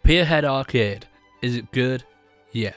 Pierhead Arcade. Is it good? Yeah.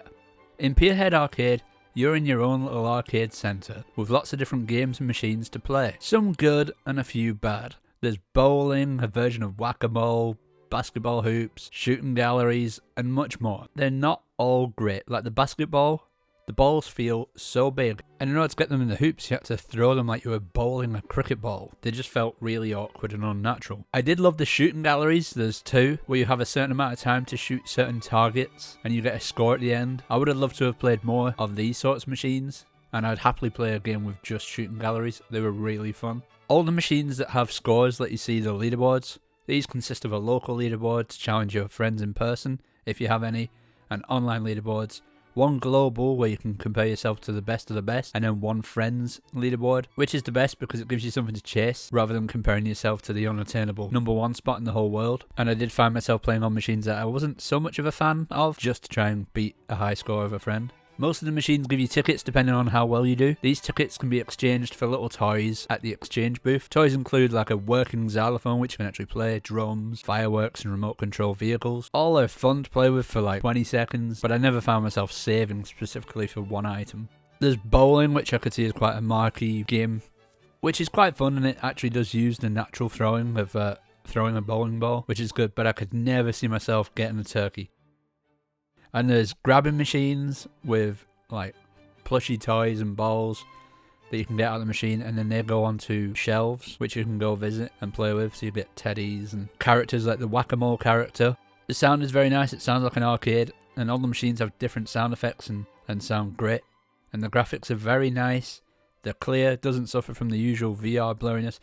In Pierhead Arcade, you're in your own little arcade centre with lots of different games and machines to play. Some good and a few bad. There's bowling, a version of whack-a-mole, basketball hoops, shooting galleries, and much more. They're not all great. Like the basketball, the balls feel so big, and in order to get them in the hoops you had to throw them like you were bowling a cricket ball. They just felt really awkward and unnatural. I did love the shooting galleries. There's two, where you have a certain amount of time to shoot certain targets and you get a score at the end. I would have loved to have played more of these sorts of machines, and I'd happily play a game with just shooting galleries. They were really fun. All the machines that have scores let you see the leaderboards. These consist of a local leaderboard to challenge your friends in person, if you have any, and online leaderboards. One global where you can compare yourself to the best of the best, and then one friends leaderboard, which is the best because it gives you something to chase rather than comparing yourself to the unattainable #1 spot in the whole world. And I did find myself playing on machines that I wasn't so much of a fan of, just to try and beat a high score of a friend. Most of the machines give you tickets depending on how well you do. These tickets can be exchanged for little toys at the exchange booth. Toys include like a working xylophone which you can actually play, drums, fireworks and remote control vehicles. All are fun to play with for like 20 seconds, but I never found myself saving specifically for one item. There's bowling, which I could see is quite a marquee game, which is quite fun, and it actually does use the natural throwing of throwing a bowling ball, which is good, but I could never see myself getting a turkey. And there's grabbing machines with like plushy toys and balls that you can get out of the machine, and then they go onto shelves which you can go visit and play with, so you get teddies and characters like the whack-a-mole character. The sound is very nice. It sounds like an arcade, and all the machines have different sound effects and sound great. And the graphics are very nice. They're clear, doesn't suffer from the usual VR blurriness.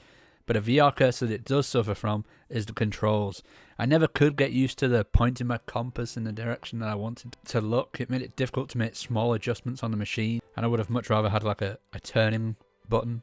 But a VR curse that it does suffer from is the controls. I never could get used to the pointing my compass in the direction that I wanted to look. It made it difficult to make small adjustments on the machine, and I would have much rather had like a turning button.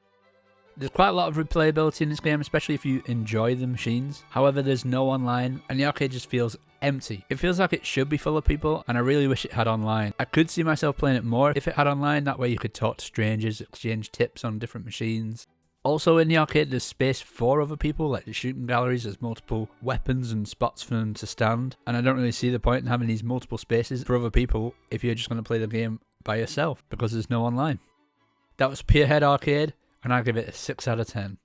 There's quite a lot of replayability in this game, especially if you enjoy the machines. However, there's no online, and the arcade just feels empty. It feels like it should be full of people, and I really wish it had online. I could see myself playing it more if it had online. That way you could talk to strangers, exchange tips on different machines. Also in the arcade there's space for other people, like the shooting galleries. There's multiple weapons and spots for them to stand, and I don't really see the point in having these multiple spaces for other people if you're just going to play the game by yourself, because there's no online. That was Pierhead Arcade, and I give it a 6 out of 10.